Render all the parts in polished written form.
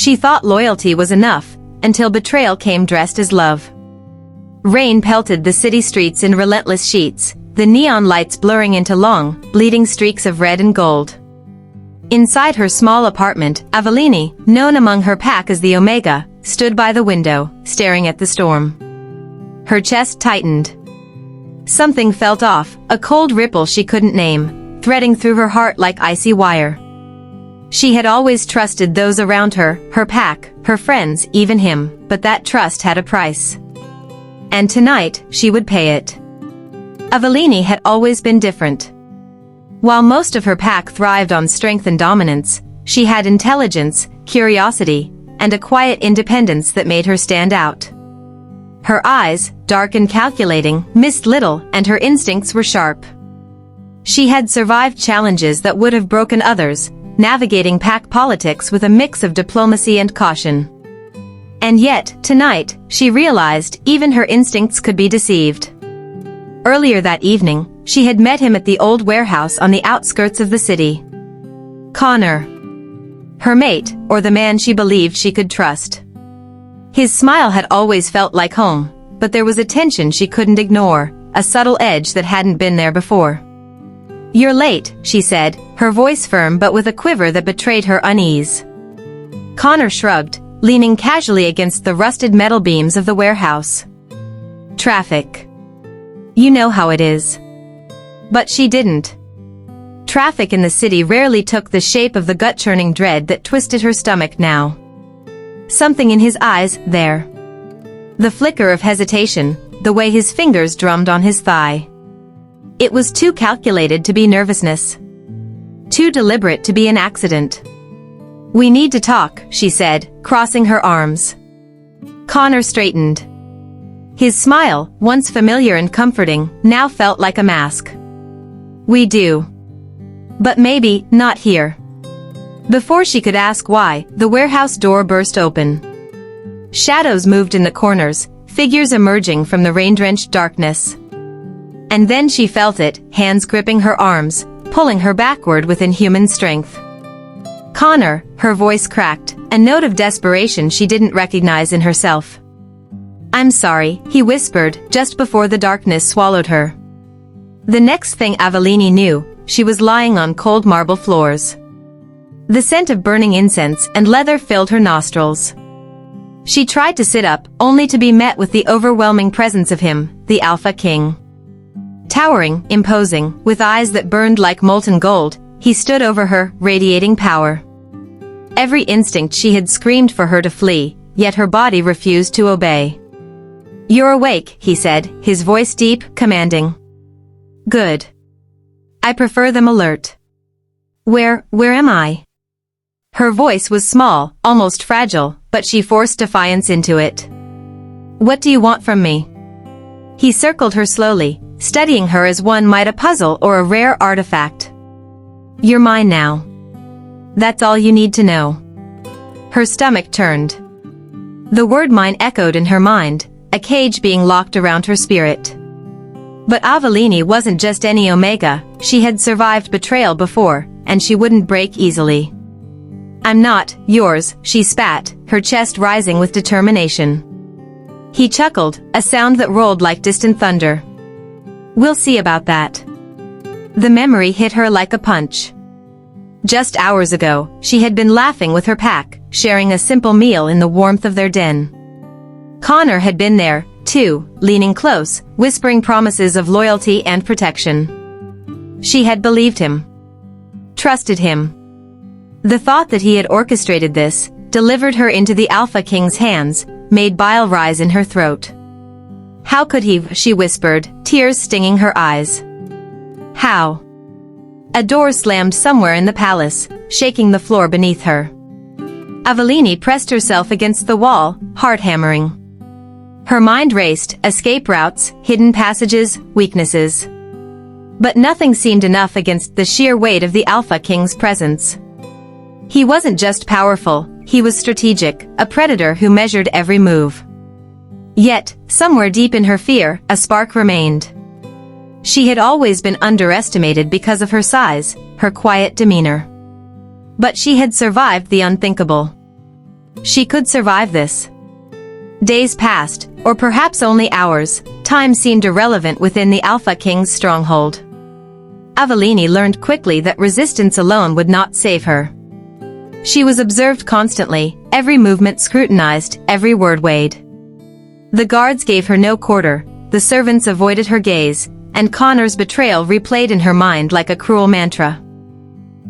She thought loyalty was enough, until betrayal came dressed as love. Rain pelted the city streets in relentless sheets, the neon lights blurring into long, bleeding streaks of red and gold. Inside her small apartment, Avellini, known among her pack as the Omega, stood by the window, staring at the storm. Her chest tightened. Something felt off, a cold ripple she couldn't name, threading through her heart like icy wire. She had always trusted those around her, her pack, her friends, even him, but that trust had a price. And tonight, she would pay it. Avellini had always been different. While most of her pack thrived on strength and dominance, she had intelligence, curiosity, and a quiet independence that made her stand out. Her eyes, dark and calculating, missed little, and her instincts were sharp. She had survived challenges that would have broken others, navigating pack politics with a mix of diplomacy and caution. And yet, tonight, she realized even her instincts could be deceived. Earlier that evening, she had met him at the old warehouse on the outskirts of the city. Connor. Her mate, or the man she believed she could trust. His smile had always felt like home, but there was a tension she couldn't ignore, a subtle edge that hadn't been there before. "You're late," she said, her voice firm but with a quiver that betrayed her unease. Connor shrugged, leaning casually against the rusted metal beams of the warehouse. "Traffic. You know how it is." But she didn't. Traffic in the city rarely took the shape of the gut-churning dread that twisted her stomach now. Something in his eyes, there. The flicker of hesitation, the way his fingers drummed on his thigh. It was too calculated to be nervousness. Too deliberate to be an accident. "We need to talk," she said, crossing her arms. Connor straightened. His smile, once familiar and comforting, now felt like a mask. "We do. But maybe, not here." Before she could ask why, the warehouse door burst open. Shadows moved in the corners, figures emerging from the rain-drenched darkness. And then she felt it, hands gripping her arms, pulling her backward with inhuman strength. "Connor," her voice cracked, a note of desperation she didn't recognize in herself. "I'm sorry," he whispered, just before the darkness swallowed her. The next thing Avellini knew, she was lying on cold marble floors. The scent of burning incense and leather filled her nostrils. She tried to sit up, only to be met with the overwhelming presence of him, the Alpha King. Towering, imposing, with eyes that burned like molten gold, he stood over her, radiating power. Every instinct she had screamed for her to flee, yet her body refused to obey. "You're awake," he said, his voice deep, commanding. "Good. I prefer them alert." Where am I?" Her voice was small, almost fragile, but she forced defiance into it. "What do you want from me?" He circled her slowly, studying her as one might a puzzle or a rare artifact. "You're mine now. That's all you need to know." Her stomach turned. The word mine echoed in her mind, a cage being locked around her spirit. But Avellini wasn't just any Omega, she had survived betrayal before, and she wouldn't break easily. "I'm not yours," she spat, her chest rising with determination. He chuckled, a sound that rolled like distant thunder. "We'll see about that." The memory hit her like a punch. Just hours ago, she had been laughing with her pack, sharing a simple meal in the warmth of their den. Connor had been there, too, leaning close, whispering promises of loyalty and protection. She had believed him. Trusted him. The thought that he had orchestrated this, delivered her into the Alpha King's hands, made bile rise in her throat. "How could he?" she whispered, tears stinging her eyes. "How?" A door slammed somewhere in the palace, shaking the floor beneath her. Avellini pressed herself against the wall, heart hammering. Her mind raced, escape routes, hidden passages, weaknesses. But nothing seemed enough against the sheer weight of the Alpha King's presence. He wasn't just powerful, he was strategic, a predator who measured every move. Yet, somewhere deep in her fear, a spark remained. She had always been underestimated because of her size, her quiet demeanor. But she had survived the unthinkable. She could survive this. Days passed, or perhaps only hours. Time seemed irrelevant within the Alpha King's stronghold. Avellini learned quickly that resistance alone would not save her. She was observed constantly, every movement scrutinized, every word weighed. The guards gave her no quarter, the servants avoided her gaze, and Connor's betrayal replayed in her mind like a cruel mantra.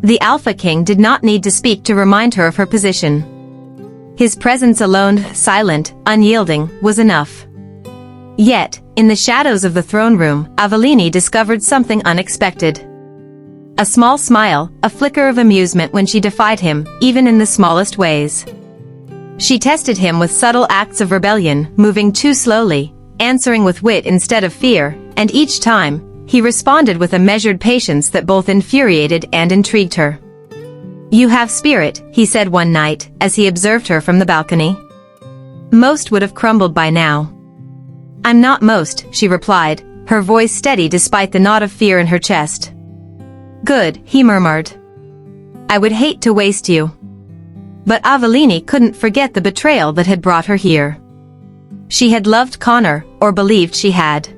The Alpha King did not need to speak to remind her of her position. His presence alone, silent, unyielding, was enough. Yet, in the shadows of the throne room, Avellini discovered something unexpected. A small smile, a flicker of amusement when she defied him, even in the smallest ways. She tested him with subtle acts of rebellion, moving too slowly, answering with wit instead of fear, and each time, he responded with a measured patience that both infuriated and intrigued her. "You have spirit," he said one night, as he observed her from the balcony. Most would have crumbled by now. "I'm not most," she replied, her voice steady despite the knot of fear in her chest. "Good," he murmured. "I would hate to waste you." But Avellini couldn't forget the betrayal that had brought her here. She had loved Connor, or believed she had.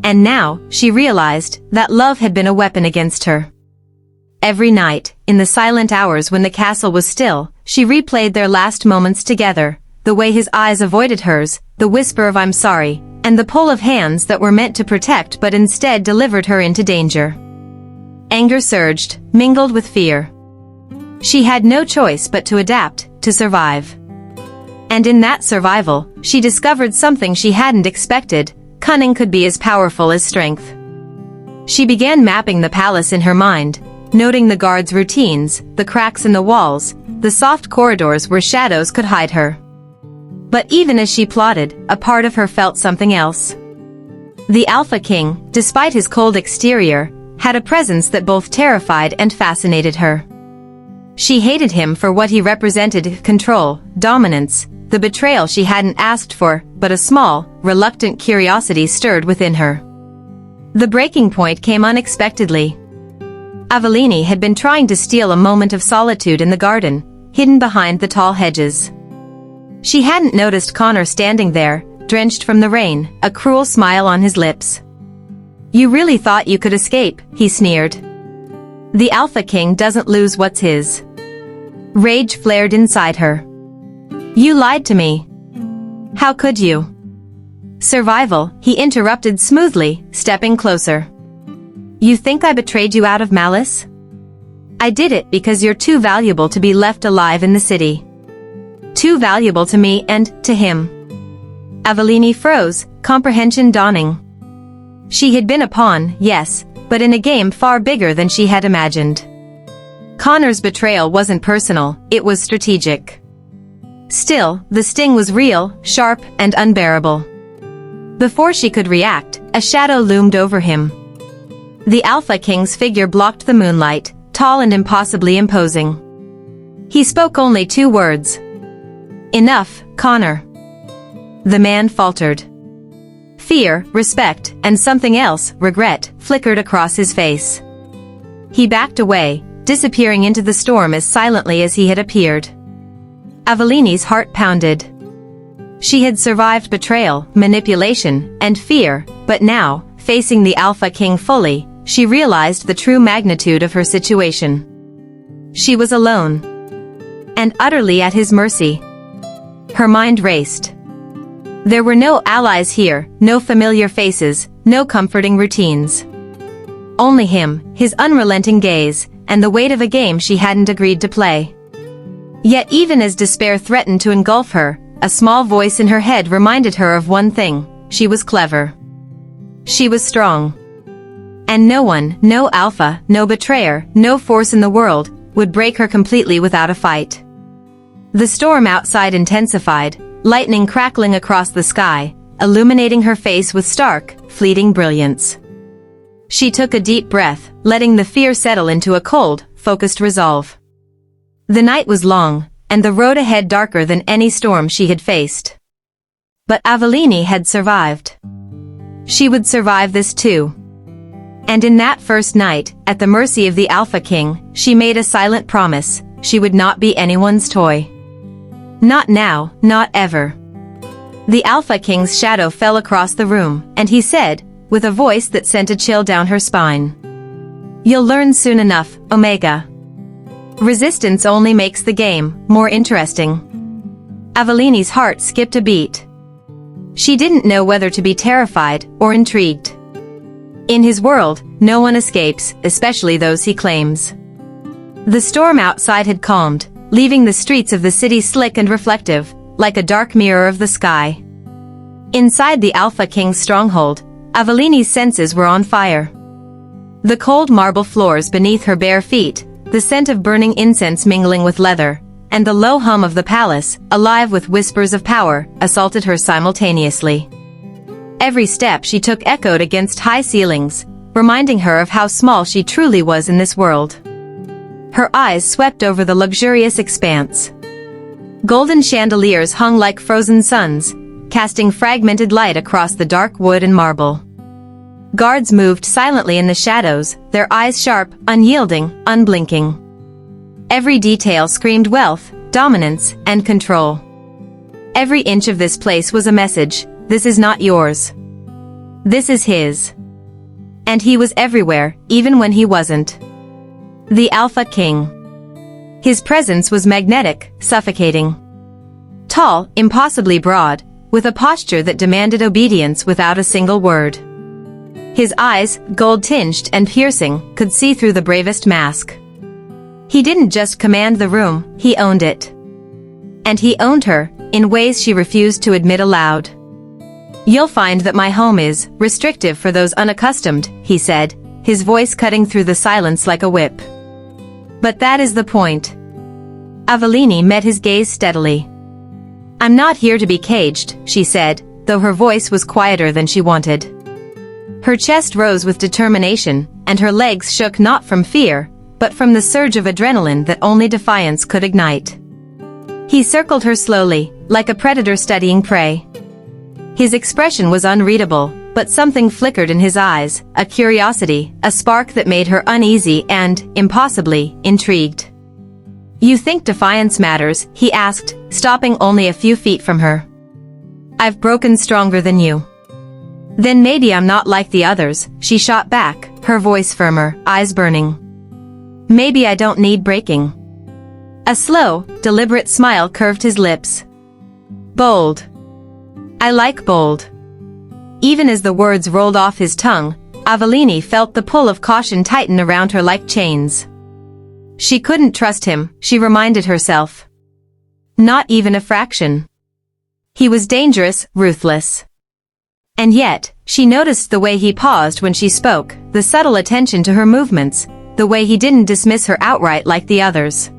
And now, she realized that love had been a weapon against her. Every night, in the silent hours when the castle was still, she replayed their last moments together, the way his eyes avoided hers, the whisper of "I'm sorry," and the pull of hands that were meant to protect but instead delivered her into danger. Anger surged, mingled with fear. She had no choice but to adapt, to survive. And in that survival, she discovered something she hadn't expected: cunning could be as powerful as strength. She began mapping the palace in her mind, noting the guards' routines, the cracks in the walls, the soft corridors where shadows could hide her. But even as she plotted, a part of her felt something else. The Alpha King, despite his cold exterior, had a presence that both terrified and fascinated her. She hated him for what he represented: control, dominance, the betrayal she hadn't asked for, but a small, reluctant curiosity stirred within her. The breaking point came unexpectedly. Avellini had been trying to steal a moment of solitude in the garden, hidden behind the tall hedges. She hadn't noticed Connor standing there, drenched from the rain, a cruel smile on his lips. "You really thought you could escape," he sneered. "The Alpha King doesn't lose what's his." Rage flared inside her. "You lied to me. How could you?" "Survival," he interrupted smoothly, stepping closer. "You think I betrayed you out of malice? I did it because you're too valuable to be left alive in the city. Too valuable to me and to him." Avellini froze, comprehension dawning. She had been a pawn, yes, but in a game far bigger than she had imagined. Connor's betrayal wasn't personal, it was strategic. Still, the sting was real, sharp, and unbearable. Before she could react, a shadow loomed over him. The Alpha King's figure blocked the moonlight, tall and impossibly imposing. He spoke only 2 words. "Enough, Connor." The man faltered. Fear, respect, and something else, regret, flickered across his face. He backed away, disappearing into the storm as silently as he had appeared. Avellini's heart pounded. She had survived betrayal, manipulation, and fear, but now, facing the Alpha King fully, she realized the true magnitude of her situation. She was alone. And utterly at his mercy. Her mind raced. There were no allies here, no familiar faces, no comforting routines. Only him, his unrelenting gaze, and the weight of a game she hadn't agreed to play. Yet even as despair threatened to engulf her, a small voice in her head reminded her of one thing: she was clever. She was strong. And no one, no alpha, no betrayer, no force in the world, would break her completely without a fight. The storm outside intensified, lightning crackling across the sky, illuminating her face with stark, fleeting brilliance. She took a deep breath, letting the fear settle into a cold, focused resolve. The night was long, and the road ahead darker than any storm she had faced. But Avellini had survived. She would survive this too. And in that first night, at the mercy of the Alpha King, she made a silent promise: she would not be anyone's toy. Not now, not ever. The Alpha King's shadow fell across the room, and he said, with a voice that sent a chill down her spine. You'll learn soon enough, Omega. Resistance only makes the game more interesting. Avellini's heart skipped a beat. She didn't know whether to be terrified or intrigued. In his world, no one escapes, especially those he claims. The storm outside had calmed, leaving the streets of the city slick and reflective, like a dark mirror of the sky. Inside the Alpha King's stronghold, Avellini's senses were on fire. The cold marble floors beneath her bare feet, the scent of burning incense mingling with leather, and the low hum of the palace, alive with whispers of power, assaulted her simultaneously. Every step she took echoed against high ceilings, reminding her of how small she truly was in this world. Her eyes swept over the luxurious expanse. Golden chandeliers hung like frozen suns, casting fragmented light across the dark wood and marble. Guards moved silently in the shadows, their eyes sharp, unyielding, unblinking. Every detail screamed wealth, dominance, and control. Every inch of this place was a message: this is not yours. This is his. And he was everywhere, even when he wasn't. The Alpha King. His presence was magnetic, suffocating. Tall, impossibly broad, with a posture that demanded obedience without a single word. His eyes, gold-tinged and piercing, could see through the bravest mask. He didn't just command the room, he owned it. And he owned her, in ways she refused to admit aloud. You'll find that my home is restrictive for those unaccustomed, he said, his voice cutting through the silence like a whip. But that is the point. Avellini met his gaze steadily. I'm not here to be caged, she said, though her voice was quieter than she wanted. Her chest rose with determination, and her legs shook not from fear, but from the surge of adrenaline that only defiance could ignite. He circled her slowly, like a predator studying prey. His expression was unreadable, but something flickered in his eyes, a curiosity, a spark that made her uneasy and, impossibly, intrigued. You think defiance matters? He asked, stopping only a few feet from her. I've broken stronger than you. Then maybe I'm not like the others, she shot back, her voice firmer, eyes burning. Maybe I don't need breaking. A slow, deliberate smile curved his lips. Bold. I like bold. Even as the words rolled off his tongue, Avellini felt the pull of caution tighten around her like chains. She couldn't trust him, she reminded herself. Not even a fraction. He was dangerous, ruthless. And yet, she noticed the way he paused when she spoke, the subtle attention to her movements, the way he didn't dismiss her outright like the others.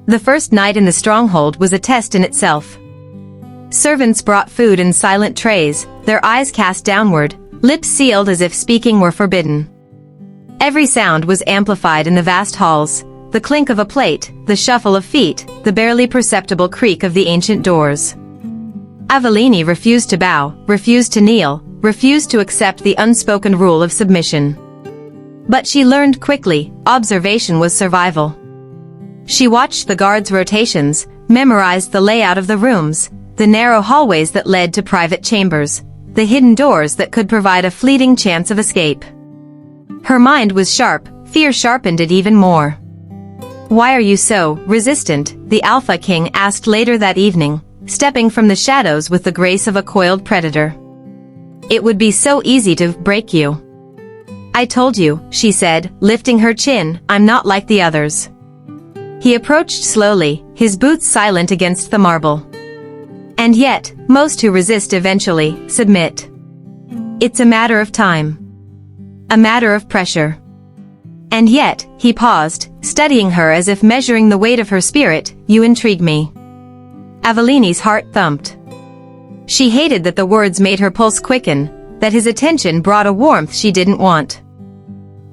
The first night in the stronghold was a test in itself. Servants brought food in silent trays, their eyes cast downward, lips sealed as if speaking were forbidden. Every sound was amplified in the vast halls, the clink of a plate, the shuffle of feet, the barely perceptible creak of the ancient doors. Avellini refused to bow, refused to kneel, refused to accept the unspoken rule of submission. But she learned quickly, observation was survival. She watched the guards' rotations, memorized the layout of the rooms, the narrow hallways that led to private chambers, the hidden doors that could provide a fleeting chance of escape. Her mind was sharp, fear sharpened it even more. Why are you so resistant? The Alpha King asked later that evening, stepping from the shadows with the grace of a coiled predator. It would be so easy to break you. I told you, she said, lifting her chin, I'm not like the others. He approached slowly, his boots silent against the marble. And yet, most who resist eventually submit. It's a matter of time. A matter of pressure. And yet, he paused, studying her as if measuring the weight of her spirit. You intrigue me. Avellini's heart thumped. She hated that the words made her pulse quicken, that his attention brought a warmth she didn't want.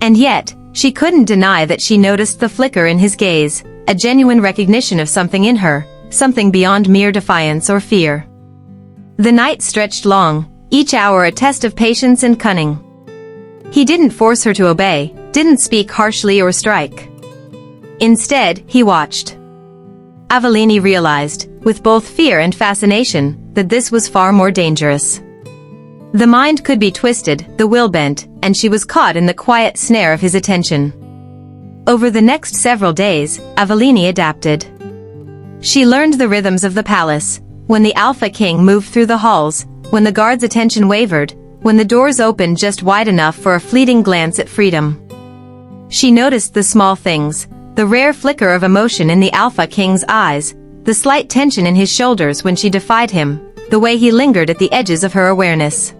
And yet, she couldn't deny that she noticed the flicker in his gaze, a genuine recognition of something in her, something beyond mere defiance or fear. The night stretched long, each hour a test of patience and cunning. He didn't force her to obey, didn't speak harshly or strike. Instead, he watched. Avellini realized, with both fear and fascination, that this was far more dangerous. The mind could be twisted, the will bent, and she was caught in the quiet snare of his attention. Over the next several days, Avellini adapted. She learned the rhythms of the palace, when the Alpha King moved through the halls, when the guards' attention wavered, when the doors opened just wide enough for a fleeting glance at freedom. She noticed the small things, the rare flicker of emotion in the Alpha King's eyes, the slight tension in his shoulders when she defied him, the way he lingered at the edges of her awareness.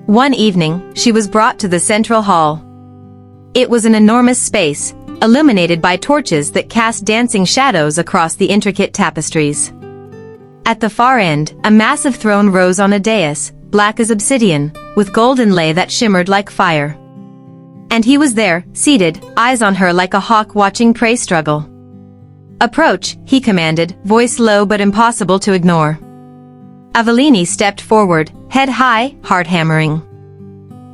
One evening, she was brought to the central hall. It was an enormous space, illuminated by torches that cast dancing shadows across the intricate tapestries. At the far end, a massive throne rose on a dais, black as obsidian, with gold inlay that shimmered like fire. And he was there, seated, eyes on her like a hawk watching prey struggle. "Approach," he commanded, voice low but impossible to ignore. Avellini stepped forward, head high, heart hammering.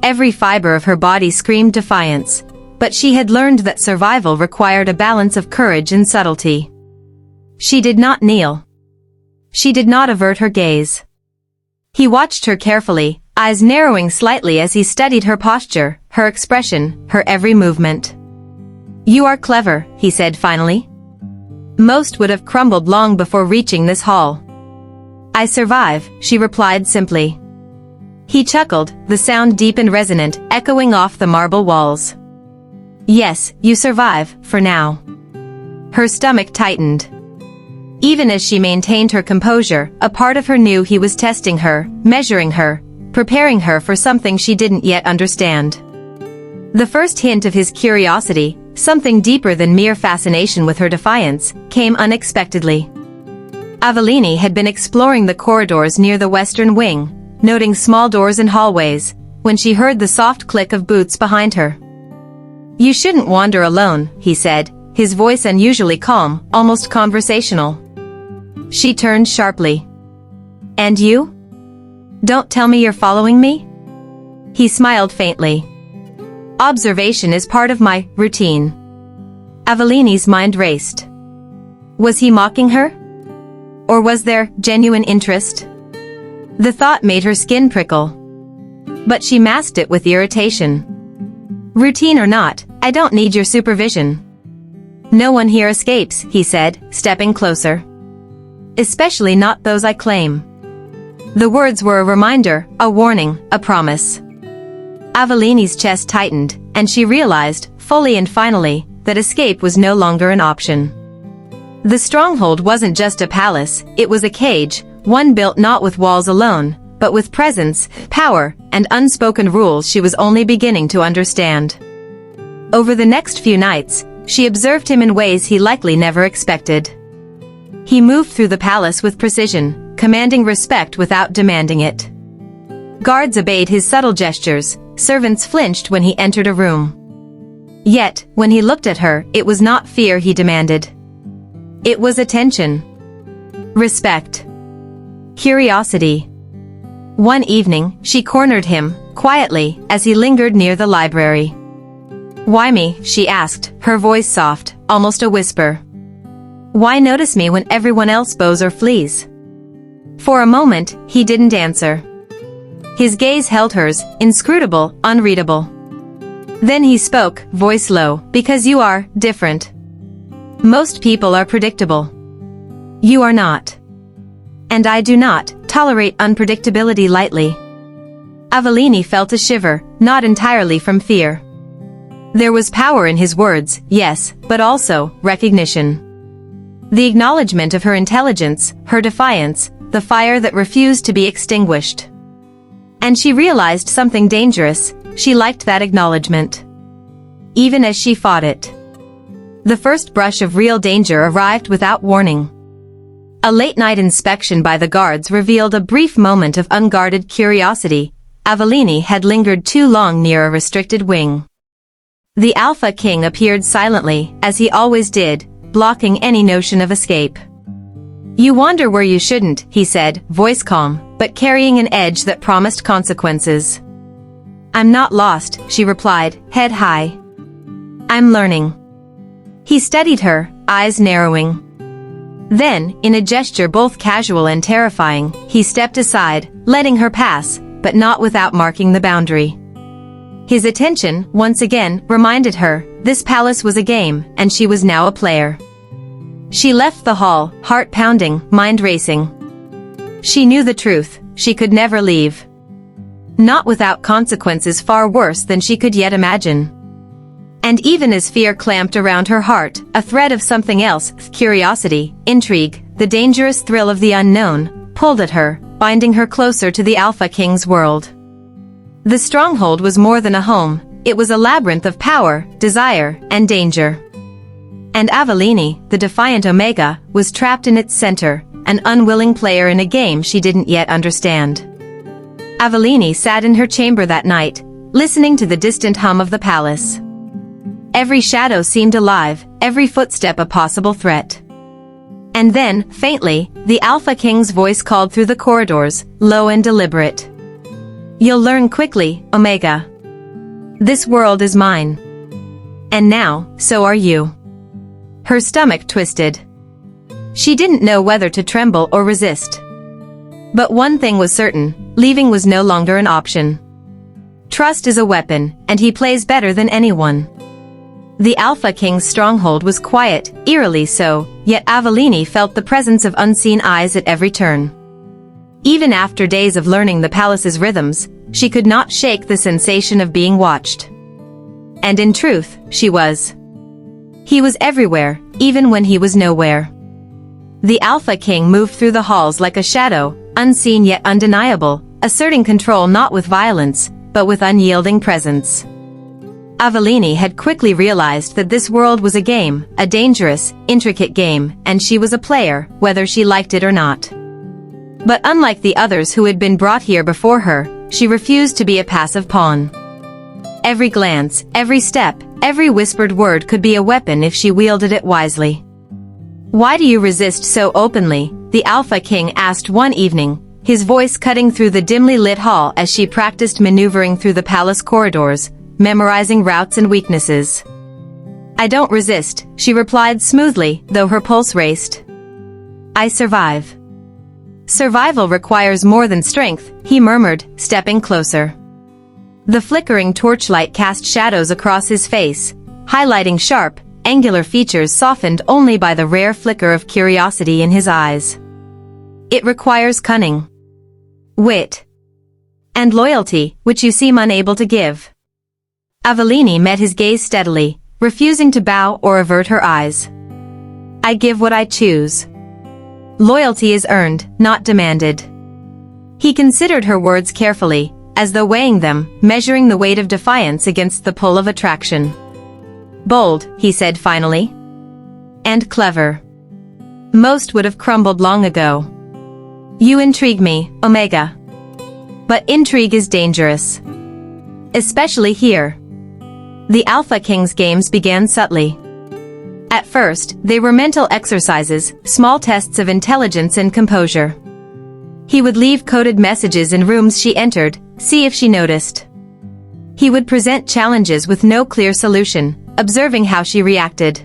Every fiber of her body screamed defiance, but she had learned that survival required a balance of courage and subtlety. She did not kneel. She did not avert her gaze. He watched her carefully, eyes narrowing slightly as he studied her posture, her expression, her every movement. "You are clever," he said finally. "Most would have crumbled long before reaching this hall." "I survive," she replied simply. He chuckled, the sound deep and resonant, echoing off the marble walls. "Yes, you survive, for now." Her stomach tightened. Even as she maintained her composure, a part of her knew he was testing her, measuring her, preparing her for something she didn't yet understand. The first hint of his curiosity, something deeper than mere fascination with her defiance, came unexpectedly. Avellini had been exploring the corridors near the western wing, noting small doors and hallways, when she heard the soft click of boots behind her. "You shouldn't wander alone," he said, his voice unusually calm, almost conversational. She turned sharply. "And you? Don't tell me you're following me?" He smiled faintly. "Observation is part of my routine." Avellini's mind raced. Was he mocking her? Or was there genuine interest? The thought made her skin prickle. But she masked it with irritation. "Routine or not, I don't need your supervision." "No one here escapes," he said, stepping closer. "Especially not those I claim." The words were a reminder, a warning, a promise. Avellini's chest tightened, and she realized, fully and finally, that escape was no longer an option. The stronghold wasn't just a palace, it was a cage, one built not with walls alone, but with presence, power, and unspoken rules she was only beginning to understand. Over the next few nights, she observed him in ways he likely never expected. He moved through the palace with precision, commanding respect without demanding it. Guards obeyed his subtle gestures, servants flinched when he entered a room. Yet, when he looked at her, it was not fear he demanded. It was attention. Respect. Curiosity. One evening, she cornered him, quietly, as he lingered near the library. "Why me?" she asked, her voice soft, almost a whisper. "Why notice me when everyone else bows or flees?" For a moment, he didn't answer. His gaze held hers, inscrutable, unreadable. Then he spoke, voice low, "Because you are different. Most people are predictable. You are not. And I do not tolerate unpredictability lightly." Avellini felt a shiver, not entirely from fear. There was power in his words, yes, but also recognition. The acknowledgement of her intelligence, her defiance, the fire that refused to be extinguished. And she realized something dangerous, she liked that acknowledgement. Even as she fought it. The first brush of real danger arrived without warning. A late-night inspection by the guards revealed a brief moment of unguarded curiosity. Avellini had lingered too long near a restricted wing. The Alpha King appeared silently, as he always did, blocking any notion of escape. "You wander where you shouldn't," he said, voice calm, but carrying an edge that promised consequences. "I'm not lost," she replied, head high. "I'm learning." He studied her, eyes narrowing. Then, in a gesture both casual and terrifying, he stepped aside, letting her pass, but not without marking the boundary. His attention, once again, reminded her, this palace was a game, and she was now a player. She left the hall, heart pounding, mind racing. She knew the truth, she could never leave. Not without consequences far worse than she could yet imagine. And even as fear clamped around her heart, a thread of something else, curiosity, intrigue, the dangerous thrill of the unknown, pulled at her, binding her closer to the Alpha King's world. The stronghold was more than a home, it was a labyrinth of power, desire, and danger. And Avellini, the defiant Omega, was trapped in its center, an unwilling player in a game she didn't yet understand. Avellini sat in her chamber that night, listening to the distant hum of the palace. Every shadow seemed alive, every footstep a possible threat. And then, faintly, the Alpha King's voice called through the corridors, low and deliberate. You'll learn quickly, Omega. This world is mine. And now, so are you. Her stomach twisted. She didn't know whether to tremble or resist. But one thing was certain, leaving was no longer an option. Trust is a weapon, and he plays better than anyone. The Alpha King's stronghold was quiet, eerily so, yet Avellini felt the presence of unseen eyes at every turn. Even after days of learning the palace's rhythms, she could not shake the sensation of being watched. And in truth, she was. He was everywhere, even when he was nowhere. The Alpha King moved through the halls like a shadow, unseen yet undeniable, asserting control not with violence, but with unyielding presence. Avellini had quickly realized that this world was a game, a dangerous, intricate game, and she was a player, whether she liked it or not. But unlike the others who had been brought here before her, she refused to be a passive pawn. Every glance, every step, every whispered word could be a weapon if she wielded it wisely. Why do you resist so openly? The Alpha King asked one evening, his voice cutting through the dimly lit hall as she practiced maneuvering through the palace corridors, memorizing routes and weaknesses. I don't resist, she replied smoothly, though her pulse raced. I survive. Survival requires more than strength, he murmured, stepping closer. The flickering torchlight cast shadows across his face, highlighting sharp, angular features softened only by the rare flicker of curiosity in his eyes. It requires cunning, wit, and loyalty, which you seem unable to give. Avellini met his gaze steadily, refusing to bow or avert her eyes. I give what I choose. Loyalty is earned, not demanded. He considered her words carefully, as though weighing them, measuring the weight of defiance against the pull of attraction. Bold, he said finally. And clever. Most would have crumbled long ago. You intrigue me, Omega. But intrigue is dangerous. Especially here. The Alpha King's games began subtly. At first, they were mental exercises, small tests of intelligence and composure. He would leave coded messages in rooms she entered, see if she noticed. He would present challenges with no clear solution, observing how she reacted.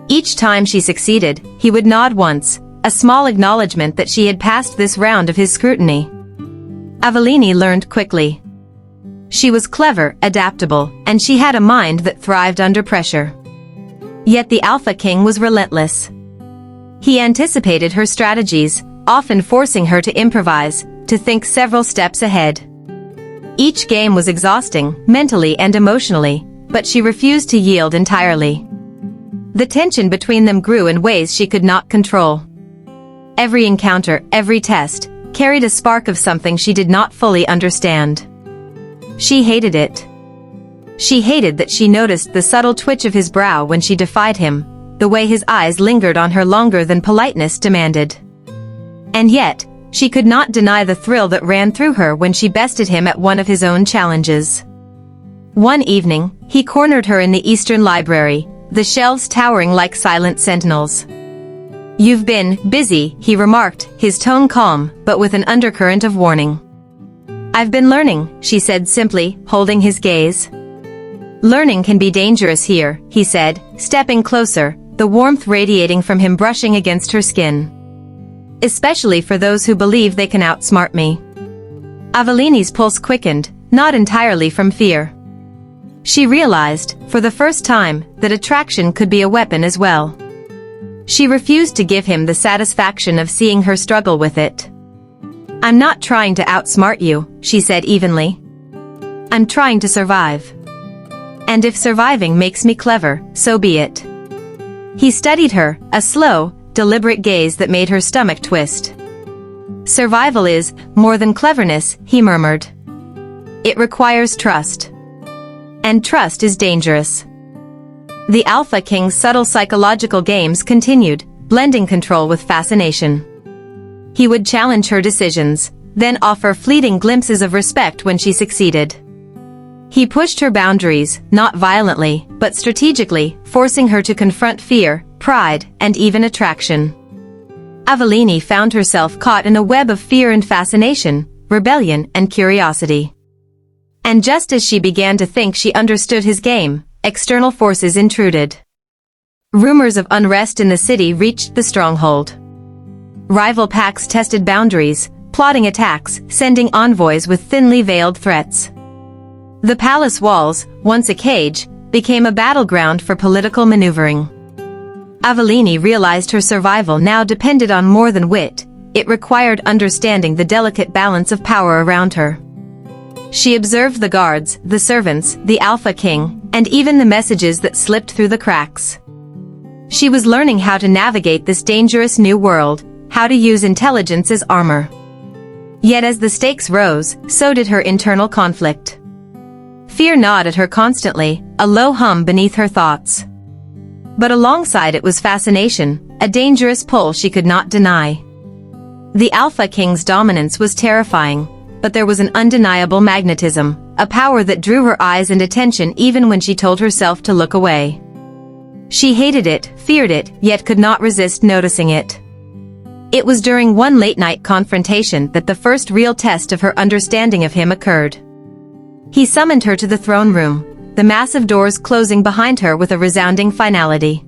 Each time she succeeded, he would nod once, a small acknowledgement that she had passed this round of his scrutiny. Avellini learned quickly. She was clever, adaptable, and she had a mind that thrived under pressure. Yet the Alpha King was relentless. He anticipated her strategies, often forcing her to improvise, to think several steps ahead. Each game was exhausting, mentally and emotionally, but she refused to yield entirely. The tension between them grew in ways she could not control. Every encounter, every test, carried a spark of something she did not fully understand. She hated it. She hated that she noticed the subtle twitch of his brow when she defied him, the way his eyes lingered on her longer than politeness demanded. And yet, she could not deny the thrill that ran through her when she bested him at one of his own challenges. One evening, he cornered her in the Eastern Library, the shelves towering like silent sentinels. You've been busy, he remarked, his tone calm, but with an undercurrent of warning. I've been learning, she said simply, holding his gaze. Learning can be dangerous here, he said, stepping closer, the warmth radiating from him brushing against her skin. Especially for those who believe they can outsmart me. Avellini's pulse quickened, not entirely from fear. She realized, for the first time, that attraction could be a weapon as well. She refused to give him the satisfaction of seeing her struggle with it. "I'm not trying to outsmart you," she said evenly. "I'm trying to survive. And if surviving makes me clever, so be it." He studied her, a slow, deliberate gaze that made her stomach twist. "Survival is more than cleverness," he murmured. "It requires trust. And trust is dangerous." The Alpha King's subtle psychological games continued, blending control with fascination. He would challenge her decisions, then offer fleeting glimpses of respect when she succeeded. He pushed her boundaries, not violently, but strategically, forcing her to confront fear, pride, and even attraction. Avellini found herself caught in a web of fear and fascination, rebellion and curiosity. And just as she began to think she understood his game, external forces intruded. Rumors of unrest in the city reached the stronghold. Rival packs tested boundaries, plotting attacks, sending envoys with thinly veiled threats. The palace walls, once a cage, became a battleground for political maneuvering. Avellini realized her survival now depended on more than wit, it required understanding the delicate balance of power around her. She observed the guards, the servants, the Alpha King, and even the messages that slipped through the cracks. She was learning how to navigate this dangerous new world, how to use intelligence as armor. Yet as the stakes rose, so did her internal conflict. Fear gnawed at her constantly, a low hum beneath her thoughts. But alongside it was fascination, a dangerous pull she could not deny. The Alpha King's dominance was terrifying, but there was an undeniable magnetism, a power that drew her eyes and attention even when she told herself to look away. She hated it, feared it, yet could not resist noticing it. It was during one late-night confrontation that the first real test of her understanding of him occurred. He summoned her to the throne room, the massive doors closing behind her with a resounding finality.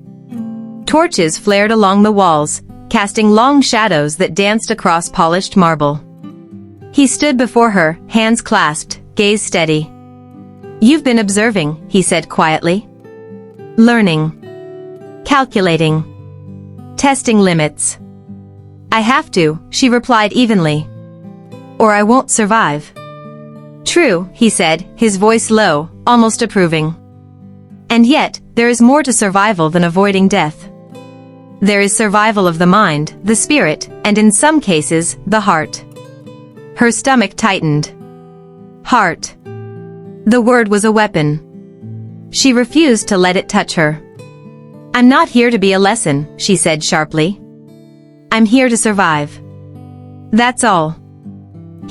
Torches flared along the walls, casting long shadows that danced across polished marble. He stood before her, hands clasped, gaze steady. "You've been observing," he said quietly. "Learning. Calculating. Testing limits." "I have to," she replied evenly. "Or I won't survive." "True," he said, his voice low, almost approving. "And yet, there is more to survival than avoiding death. There is survival of the mind, the spirit, and in some cases, the heart." Her stomach tightened. Heart. The word was a weapon. She refused to let it touch her. "I'm not here to be a lesson," she said sharply. "I'm here to survive. That's all."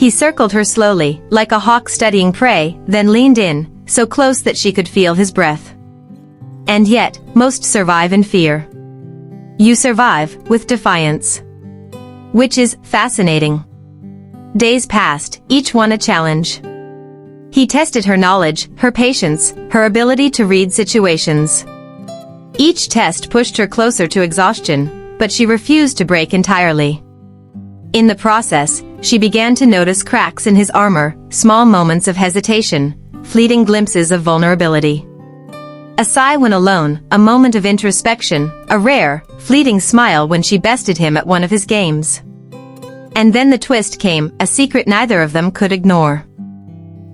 He circled her slowly, like a hawk studying prey, then leaned in, so close that she could feel his breath. "And yet, most survive in fear. You survive, with defiance. Which is fascinating." Days passed, each one a challenge. He tested her knowledge, her patience, her ability to read situations. Each test pushed her closer to exhaustion, but she refused to break entirely. In the process, she began to notice cracks in his armor, small moments of hesitation, fleeting glimpses of vulnerability. A sigh when alone, a moment of introspection, a rare, fleeting smile when she bested him at one of his games. And then the twist came, a secret neither of them could ignore.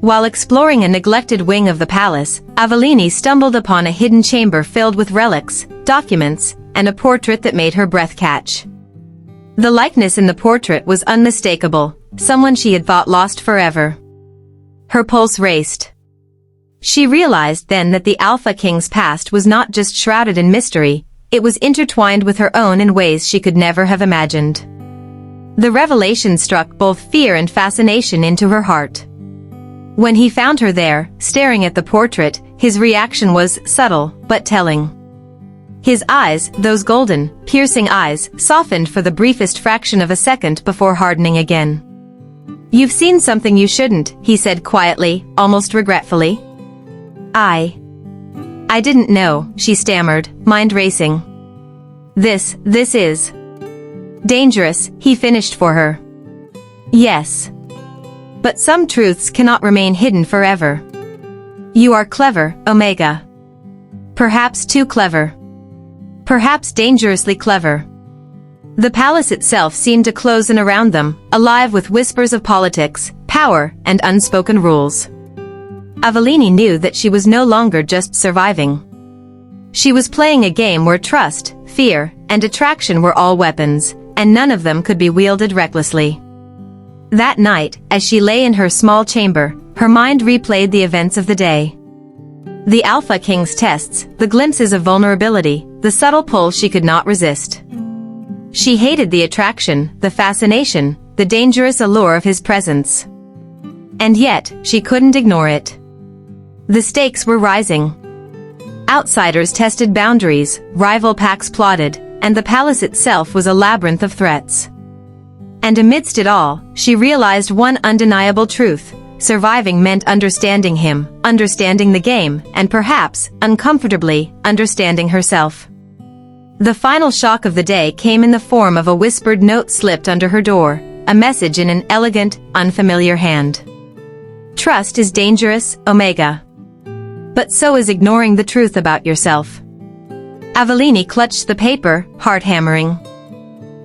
While exploring a neglected wing of the palace, Avellini stumbled upon a hidden chamber filled with relics, documents, and a portrait that made her breath catch. The likeness in the portrait was unmistakable, someone she had thought lost forever. Her pulse raced. She realized then that the Alpha King's past was not just shrouded in mystery, it was intertwined with her own in ways she could never have imagined. The revelation struck both fear and fascination into her heart. When he found her there, staring at the portrait, his reaction was subtle, but telling. His eyes, those golden, piercing eyes, softened for the briefest fraction of a second before hardening again. "You've seen something you shouldn't," he said quietly, almost regretfully. I didn't know," she stammered, mind racing. This is dangerous, he finished for her. Yes. But some truths cannot remain hidden forever. You are clever, Omega. Perhaps too clever. Perhaps dangerously clever. The palace itself seemed to close in around them, alive with whispers of politics, power, and unspoken rules. Avellini knew that she was no longer just surviving. She was playing a game where trust, fear, and attraction were all weapons, and none of them could be wielded recklessly. That night, as she lay in her small chamber, her mind replayed the events of the day. The Alpha King's tests, the glimpses of vulnerability, the subtle pull she could not resist. She hated the attraction, the fascination, the dangerous allure of his presence. And yet, she couldn't ignore it. The stakes were rising. Outsiders tested boundaries, rival packs plotted, and the palace itself was a labyrinth of threats. And amidst it all, she realized one undeniable truth: surviving meant understanding him, understanding the game, and perhaps, uncomfortably, understanding herself. The final shock of the day came in the form of a whispered note slipped under her door, a message in an elegant, unfamiliar hand. Trust is dangerous, Omega. But so is ignoring the truth about yourself. Avellini clutched the paper, heart hammering.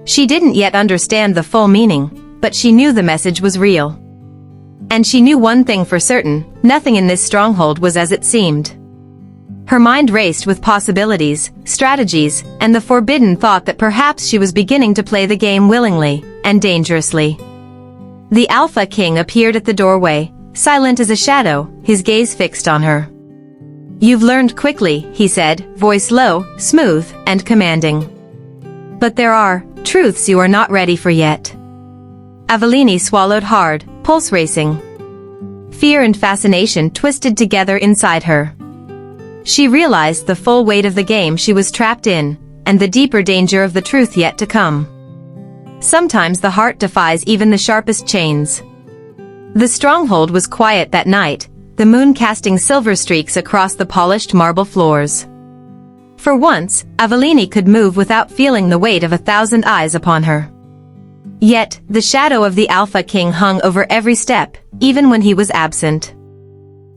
She didn't yet understand the full meaning, but she knew the message was real. And she knew one thing for certain: nothing in this stronghold was as it seemed. Her mind raced with possibilities, strategies, and the forbidden thought that perhaps she was beginning to play the game willingly, and dangerously. The Alpha King appeared at the doorway, silent as a shadow, his gaze fixed on her. "You've learned quickly," he said, voice low, smooth, and commanding. "But there are truths you are not ready for yet." Avellini swallowed hard, pulse racing. Fear and fascination twisted together inside her. She realized the full weight of the game she was trapped in, and the deeper danger of the truth yet to come. Sometimes the heart defies even the sharpest chains. The stronghold was quiet that night, the moon casting silver streaks across the polished marble floors. For once, Avellini could move without feeling the weight of 1,000 eyes upon her. Yet, the shadow of the Alpha King hung over every step, even when he was absent.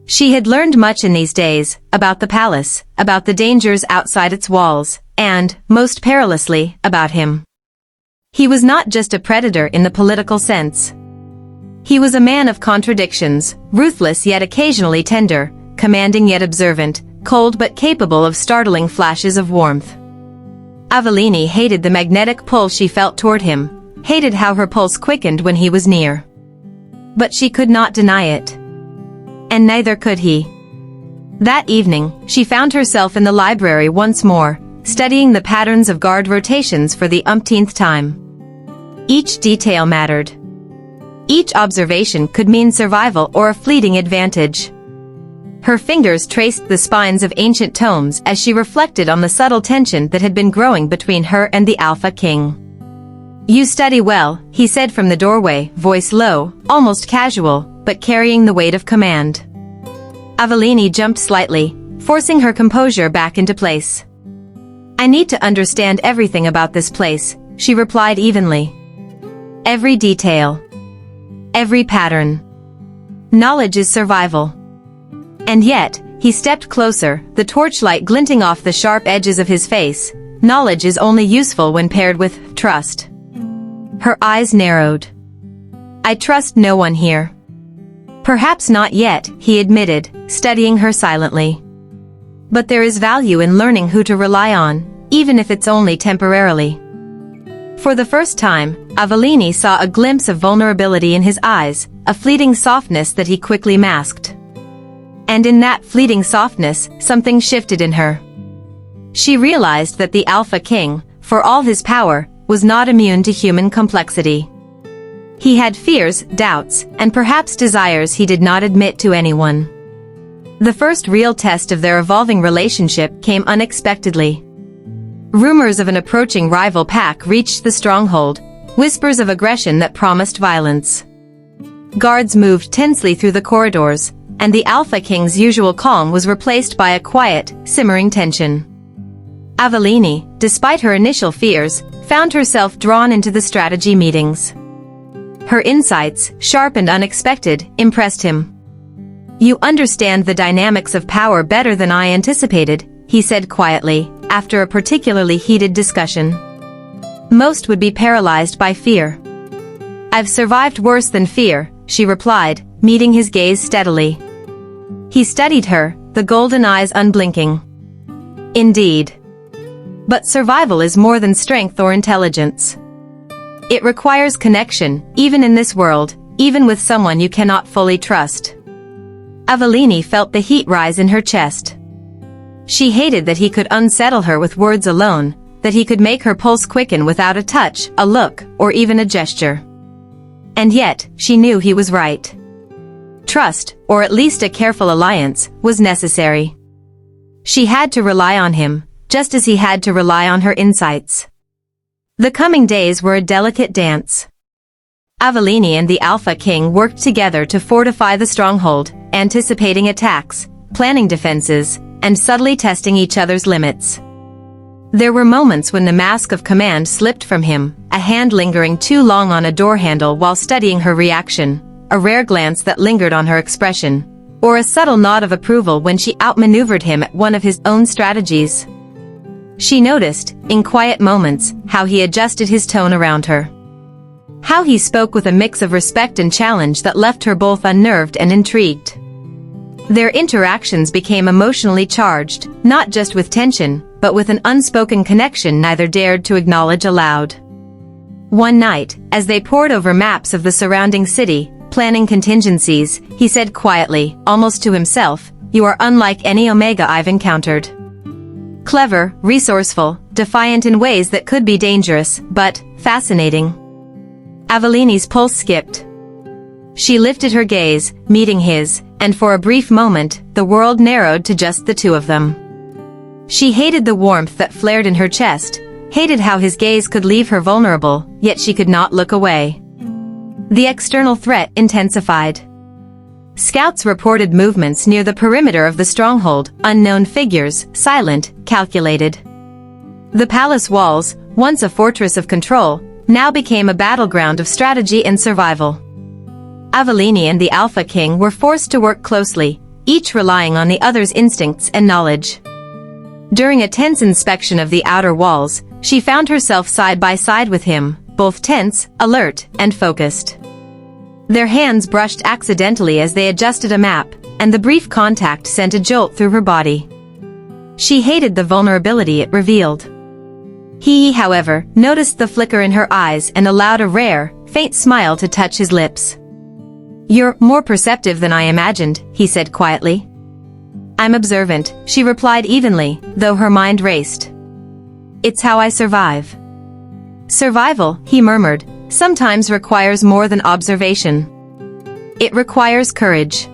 She had learned much in these days, about the palace, about the dangers outside its walls, and, most perilously, about him. He was not just a predator in the political sense. He was a man of contradictions, ruthless yet occasionally tender, commanding yet observant, cold but capable of startling flashes of warmth. Avellini hated the magnetic pull she felt toward him, hated how her pulse quickened when he was near. But she could not deny it. And neither could he. That evening, she found herself in the library once more, studying the patterns of guard rotations for the umpteenth time. Each detail mattered. Each observation could mean survival or a fleeting advantage. Her fingers traced the spines of ancient tomes as she reflected on the subtle tension that had been growing between her and the Alpha King. "You study well," he said from the doorway, voice low, almost casual, but carrying the weight of command. Avellini jumped slightly, forcing her composure back into place. "I need to understand everything about this place," she replied evenly. "Every detail. Every pattern. Knowledge is survival." And yet, he stepped closer, the torchlight glinting off the sharp edges of his face. Knowledge is only useful when paired with trust. Her eyes narrowed. "I trust no one here." "Perhaps not yet," he admitted, studying her silently. "But there is value in learning who to rely on, even if it's only temporarily." For the first time, Avellini saw a glimpse of vulnerability in his eyes, a fleeting softness that he quickly masked. And in that fleeting softness, something shifted in her. She realized that the Alpha King, for all his power, was not immune to human complexity. He had fears, doubts, and perhaps desires he did not admit to anyone. The first real test of their evolving relationship came unexpectedly. Rumors of an approaching rival pack reached the stronghold, whispers of aggression that promised violence. Guards moved tensely through the corridors, and the Alpha King's usual calm was replaced by a quiet, simmering tension. Avellini, despite her initial fears, found herself drawn into the strategy meetings. Her insights, sharp and unexpected, impressed him. "You understand the dynamics of power better than I anticipated," he said quietly, after a particularly heated discussion. "Most would be paralyzed by fear." "I've survived worse than fear," she replied, meeting his gaze steadily. He studied her, the golden eyes unblinking. "Indeed. But survival is more than strength or intelligence. It requires connection, even in this world, even with someone you cannot fully trust." Avellini felt the heat rise in her chest. She hated that he could unsettle her with words alone, that he could make her pulse quicken without a touch, a look, or even a gesture. And yet, she knew he was right. Trust, or at least a careful alliance, was necessary. She had to rely on him, just as he had to rely on her insights. The coming days were a delicate dance. Avellini and the Alpha King worked together to fortify the stronghold, anticipating attacks, planning defenses, and subtly testing each other's limits. There were moments when the mask of command slipped from him, a hand lingering too long on a door handle while studying her reaction, a rare glance that lingered on her expression, or a subtle nod of approval when she outmaneuvered him at one of his own strategies. She noticed, in quiet moments, how he adjusted his tone around her. How he spoke with a mix of respect and challenge that left her both unnerved and intrigued. Their interactions became emotionally charged, not just with tension, but with an unspoken connection neither dared to acknowledge aloud. One night, as they pored over maps of the surrounding city, planning contingencies, he said quietly, almost to himself, "You are unlike any Omega I've encountered. Clever, resourceful, defiant in ways that could be dangerous, but fascinating." Avellini's pulse skipped. She lifted her gaze, meeting his, and for a brief moment, the world narrowed to just the two of them. She hated the warmth that flared in her chest, hated how his gaze could leave her vulnerable, yet she could not look away. The external threat intensified. Scouts reported movements near the perimeter of the stronghold, unknown figures, silent, calculated. The palace walls, once a fortress of control, now became a battleground of strategy and survival. Avellini and the Alpha King were forced to work closely, each relying on the other's instincts and knowledge. During a tense inspection of the outer walls, she found herself side by side with him, both tense, alert, and focused. Their hands brushed accidentally as they adjusted a map, and the brief contact sent a jolt through her body. She hated the vulnerability it revealed. He, however, noticed the flicker in her eyes and allowed a rare, faint smile to touch his lips. "You're more perceptive than I imagined," he said quietly. "I'm observant," she replied evenly, though her mind raced. "It's how I survive." "Survival," he murmured, "sometimes requires more than observation. It requires courage.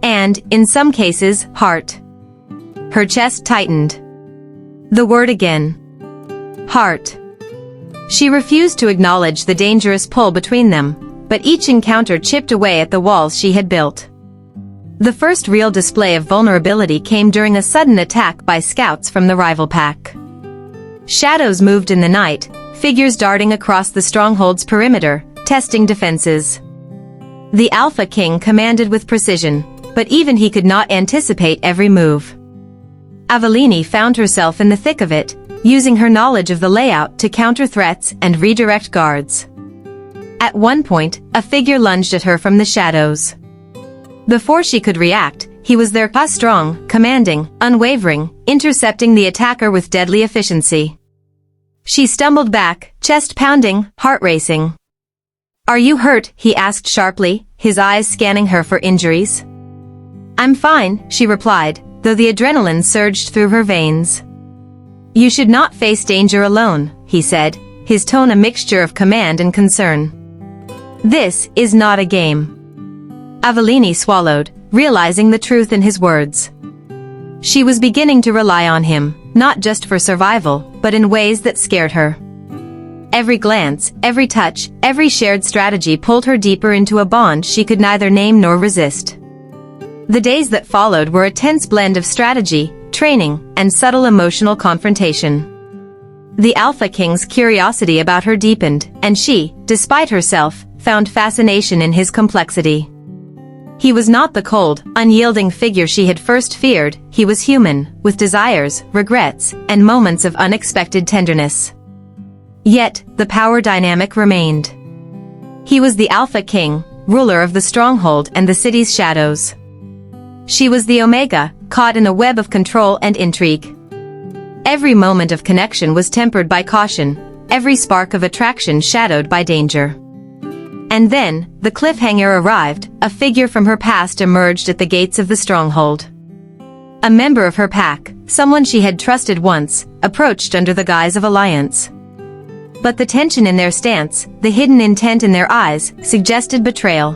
And, in some cases, heart." Her chest tightened. The word again. Heart. She refused to acknowledge the dangerous pull between them, but each encounter chipped away at the walls she had built. The first real display of vulnerability came during a sudden attack by scouts from the rival pack. Shadows moved in the night, figures darting across the stronghold's perimeter, testing defenses. The Alpha King commanded with precision, but even he could not anticipate every move. Avellini found herself in the thick of it, using her knowledge of the layout to counter threats and redirect guards. At one point, a figure lunged at her from the shadows. Before she could react, he was there, strong, commanding, unwavering, intercepting the attacker with deadly efficiency. She stumbled back, chest pounding, heart racing. "Are you hurt?" he asked sharply, his eyes scanning her for injuries. "I'm fine," she replied, though the adrenaline surged through her veins. "You should not face danger alone," he said, his tone a mixture of command and concern. "This is not a game." Avellini swallowed, realizing the truth in his words. She was beginning to rely on him, not just for survival, but in ways that scared her. Every glance, every touch, every shared strategy pulled her deeper into a bond she could neither name nor resist. The days that followed were a tense blend of strategy, training, and subtle emotional confrontation. The Alpha King's curiosity about her deepened, and she, despite herself, found fascination in his complexity. He was not the cold, unyielding figure she had first feared. He was human, with desires, regrets, and moments of unexpected tenderness. Yet, the power dynamic remained. He was the Alpha King, ruler of the stronghold and the city's shadows. She was the Omega, caught in a web of control and intrigue. Every moment of connection was tempered by caution, every spark of attraction shadowed by danger. And then, the cliffhanger arrived. A figure from her past emerged at the gates of the stronghold. A member of her pack, someone she had trusted once, approached under the guise of alliance. But the tension in their stance, the hidden intent in their eyes, suggested betrayal.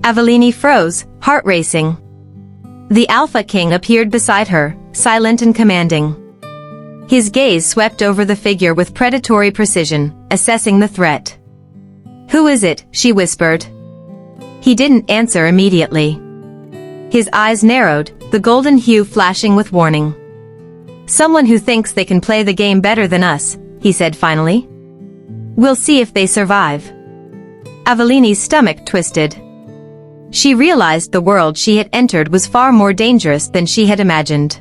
Avellini froze, heart racing. The Alpha King appeared beside her, silent and commanding. His gaze swept over the figure with predatory precision, assessing the threat. "Who is it?" she whispered. He didn't answer immediately. His eyes narrowed, the golden hue flashing with warning. "Someone who thinks they can play the game better than us," he said finally. "We'll see if they survive." Avellini's stomach twisted. She realized the world she had entered was far more dangerous than she had imagined.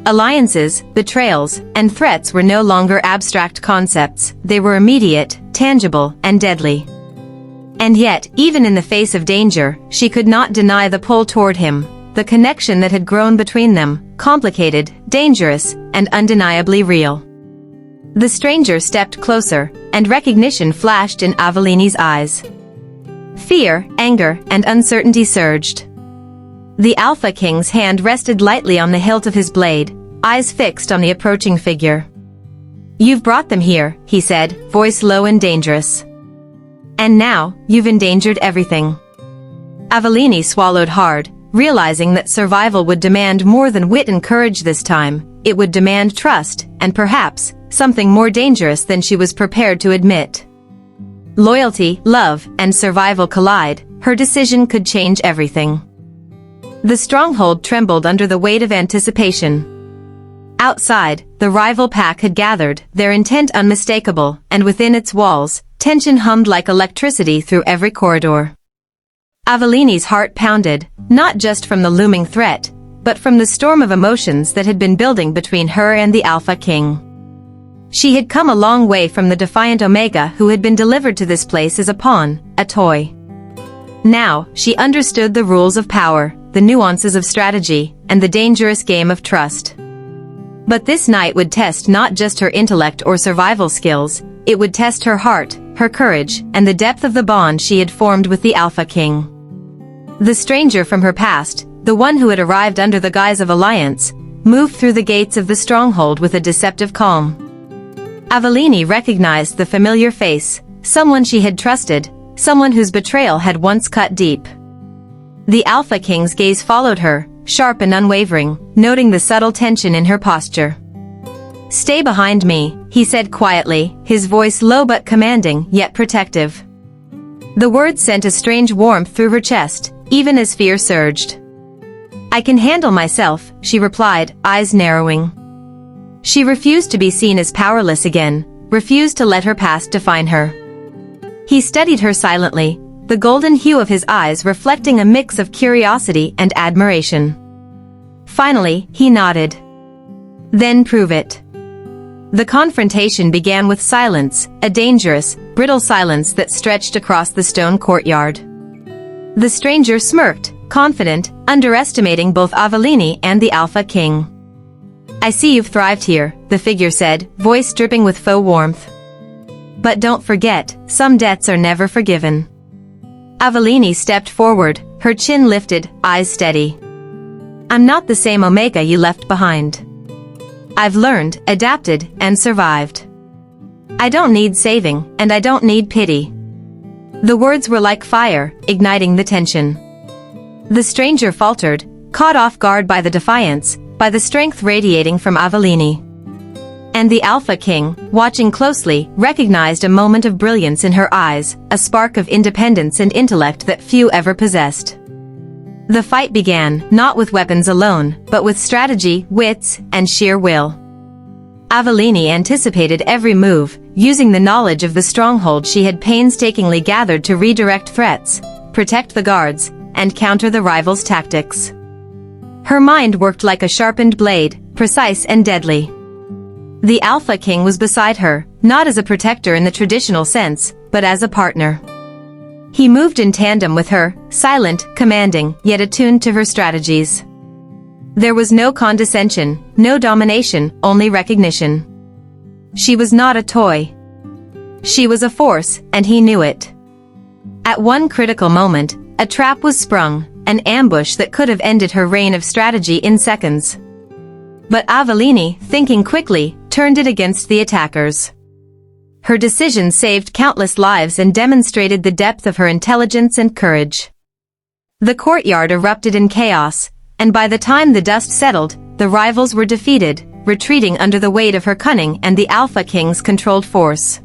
Alliances, betrayals, and threats were no longer abstract concepts. They were immediate, tangible, and deadly. And yet, even in the face of danger, she could not deny the pull toward him, the connection that had grown between them, complicated, dangerous, and undeniably real. The stranger stepped closer, and recognition flashed in Avellini's eyes. Fear, anger, and uncertainty surged. The Alpha King's hand rested lightly on the hilt of his blade, eyes fixed on the approaching figure. "You've brought them here," he said, voice low and dangerous. "And now, you've endangered everything." Avellini swallowed hard, realizing that survival would demand more than wit and courage this time. It would demand trust, and perhaps, something more dangerous than she was prepared to admit. Loyalty, love, and survival collide. Her decision could change everything. The stronghold trembled under the weight of anticipation. Outside, the rival pack had gathered, their intent unmistakable, and within its walls, tension hummed like electricity through every corridor. Avellini's heart pounded, not just from the looming threat, but from the storm of emotions that had been building between her and the Alpha King. She had come a long way from the defiant Omega who had been delivered to this place as a pawn, a toy. Now, she understood the rules of power, the nuances of strategy, and the dangerous game of trust. But this night would test not just her intellect or survival skills, it would test her heart, her courage, and the depth of the bond she had formed with the Alpha King. The stranger from her past, the one who had arrived under the guise of alliance, moved through the gates of the stronghold with a deceptive calm. Avellini recognized the familiar face, someone she had trusted, someone whose betrayal had once cut deep. The Alpha King's gaze followed her, sharp and unwavering, noting the subtle tension in her posture. "Stay behind me," he said quietly, his voice low but commanding, yet protective. The words sent a strange warmth through her chest, even as fear surged. "I can handle myself," she replied, eyes narrowing. She refused to be seen as powerless again, refused to let her past define her. He studied her silently, the golden hue of his eyes reflecting a mix of curiosity and admiration. Finally, he nodded. "Then prove it." The confrontation began with silence, a dangerous, brittle silence that stretched across the stone courtyard. The stranger smirked, confident, underestimating both Avellini and the Alpha King. "I see you've thrived here," the figure said, voice dripping with faux warmth. "But don't forget, some debts are never forgiven." Avellini stepped forward, her chin lifted, eyes steady. "I'm not the same Omega you left behind. I've learned, adapted, and survived. I don't need saving, and I don't need pity." The words were like fire, igniting the tension. The stranger faltered, caught off guard by the defiance, by the strength radiating from Avellini. And the Alpha King, watching closely, recognized a moment of brilliance in her eyes, a spark of independence and intellect that few ever possessed. The fight began, not with weapons alone, but with strategy, wits, and sheer will. Avellini anticipated every move, using the knowledge of the stronghold she had painstakingly gathered to redirect threats, protect the guards, and counter the rivals' tactics. Her mind worked like a sharpened blade, precise and deadly. The Alpha King was beside her, not as a protector in the traditional sense, but as a partner. He moved in tandem with her, silent, commanding, yet attuned to her strategies. There was no condescension, no domination, only recognition. She was not a toy. She was a force, and he knew it. At one critical moment, a trap was sprung, an ambush that could have ended her reign of strategy in seconds. But Avellini, thinking quickly, turned it against the attackers. Her decision saved countless lives and demonstrated the depth of her intelligence and courage. The courtyard erupted in chaos, and by the time the dust settled, the rivals were defeated, retreating under the weight of her cunning and the Alpha King's controlled force.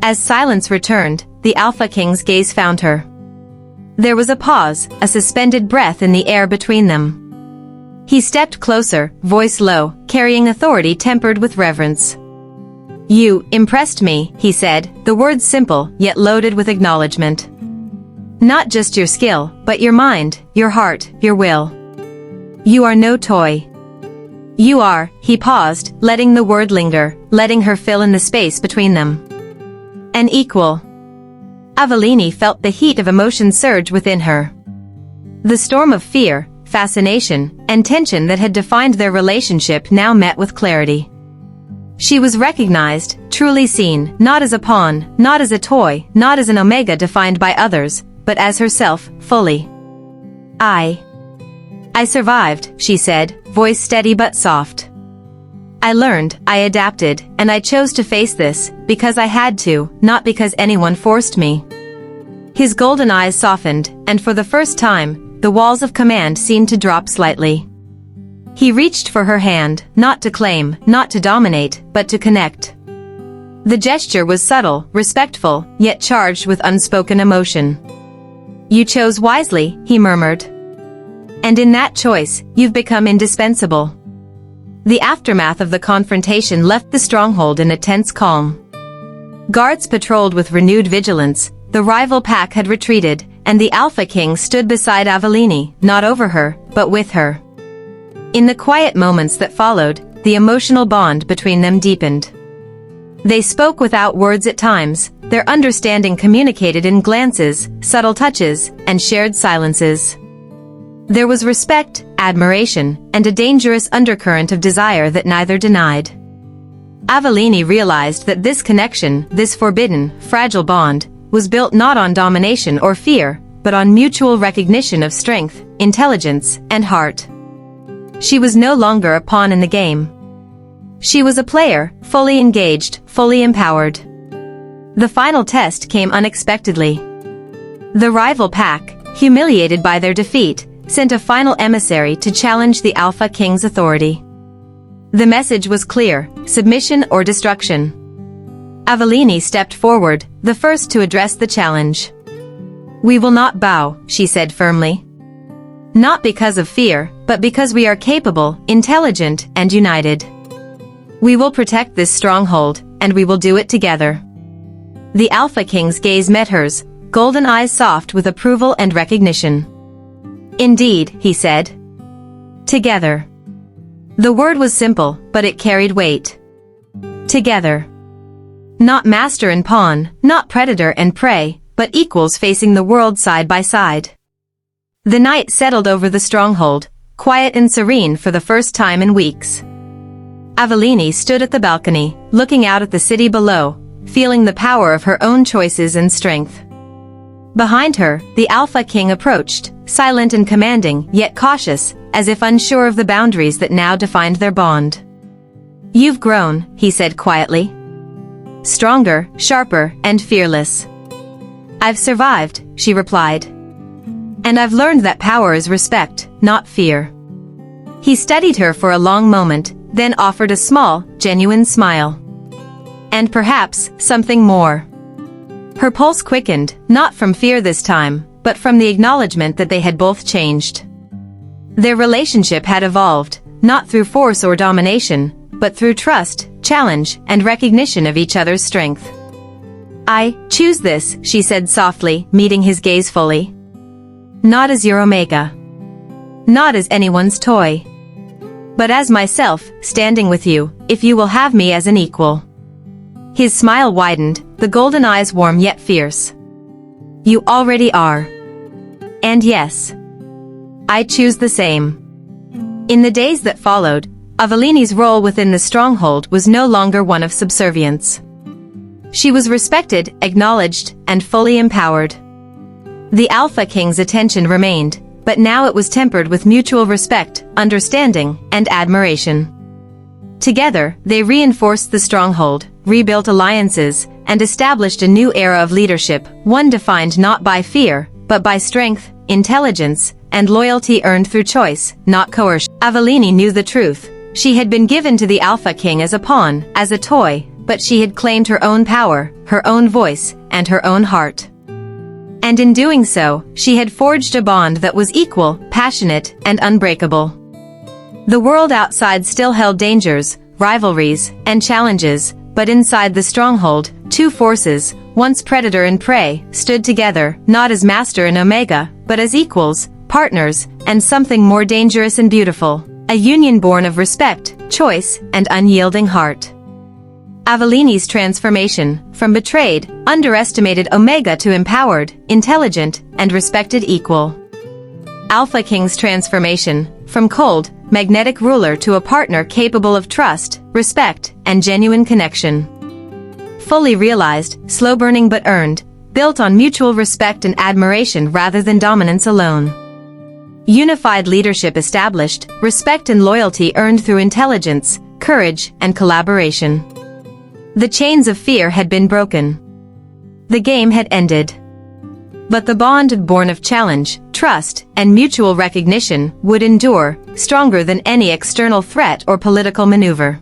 As silence returned, the Alpha King's gaze found her. There was a pause, a suspended breath in the air between them. He stepped closer, voice low, carrying authority tempered with reverence. "You impressed me," he said, the words simple, yet loaded with acknowledgement. "Not just your skill, but your mind, your heart, your will. You are no toy. You are," he paused, letting the word linger, letting her fill in the space between them. "An equal." Avellini felt the heat of emotion surge within her. The storm of fear, fascination, and tension that had defined their relationship now met with clarity. She was recognized, truly seen, not as a pawn, not as a toy, not as an omega defined by others, but as herself, fully. I survived," she said, voice steady but soft. "I learned, I adapted, and I chose to face this, because I had to, not because anyone forced me." His golden eyes softened, and for the first time, the walls of command seemed to drop slightly. He reached for her hand, not to claim, not to dominate, but to connect. The gesture was subtle, respectful, yet charged with unspoken emotion. "You chose wisely," he murmured. "And in that choice, you've become indispensable." The aftermath of the confrontation left the stronghold in a tense calm. Guards patrolled with renewed vigilance, the rival pack had retreated, and the Alpha King stood beside Avellini, not over her, but with her. In the quiet moments that followed, the emotional bond between them deepened. They spoke without words at times, their understanding communicated in glances, subtle touches, and shared silences. There was respect, admiration, and a dangerous undercurrent of desire that neither denied. Avellini realized that this connection, this forbidden, fragile bond, was built not on domination or fear, but on mutual recognition of strength, intelligence, and heart. She was no longer a pawn in the game. She was a player, fully engaged, fully empowered. The final test came unexpectedly. The rival pack, humiliated by their defeat, sent a final emissary to challenge the Alpha King's authority. The message was clear: submission or destruction. Avellini stepped forward, the first to address the challenge. "We will not bow," she said firmly. "Not because of fear, but because we are capable, intelligent, and united. We will protect this stronghold, and we will do it together." The Alpha King's gaze met hers, golden eyes soft with approval and recognition. "Indeed," he said. "Together." The word was simple, but it carried weight. Together. Not master and pawn, not predator and prey, but equals facing the world side by side. The night settled over the stronghold, quiet and serene for the first time in weeks. Avellini stood at the balcony, looking out at the city below, feeling the power of her own choices and strength. Behind her, the Alpha King approached, silent and commanding, yet cautious, as if unsure of the boundaries that now defined their bond. "You've grown," he said quietly. "Stronger, sharper, and fearless." "I've survived," she replied. "And I've learned that power is respect, not fear." He studied her for a long moment, then offered a small, genuine smile. "And perhaps, something more." Her pulse quickened, not from fear this time, but from the acknowledgement that they had both changed. Their relationship had evolved, not through force or domination, but through trust, challenge, and recognition of each other's strength. "I choose this," she said softly, meeting his gaze fully. "Not as your omega. Not as anyone's toy. But as myself, standing with you, if you will have me as an equal." His smile widened, the golden eyes warm yet fierce. "You already are. And yes, I choose the same." In the days that followed, Avellini's role within the stronghold was no longer one of subservience. She was respected, acknowledged, and fully empowered. The Alpha King's attention remained, but now it was tempered with mutual respect, understanding, and admiration. Together, they reinforced the stronghold, rebuilt alliances, and established a new era of leadership, one defined not by fear, but by strength, intelligence, and loyalty earned through choice, not coercion. Avellini knew the truth. She had been given to the Alpha King as a pawn, as a toy, but she had claimed her own power, her own voice, and her own heart. And in doing so, she had forged a bond that was equal, passionate, and unbreakable. The world outside still held dangers, rivalries, and challenges, but inside the stronghold, two forces, once predator and prey, stood together, not as master and omega, but as equals, partners, and something more dangerous and beautiful, a union born of respect, choice, and unyielding heart. Avellini's transformation, from betrayed, underestimated omega to empowered, intelligent, and respected equal. Alpha King's transformation, from cold, magnetic ruler to a partner capable of trust, respect, and genuine connection. Fully realized, slow-burning but earned, built on mutual respect and admiration rather than dominance alone. Unified leadership established, respect and loyalty earned through intelligence, courage, and collaboration. The chains of fear had been broken. The game had ended. But the bond born of challenge, trust, and mutual recognition would endure, stronger than any external threat or political maneuver.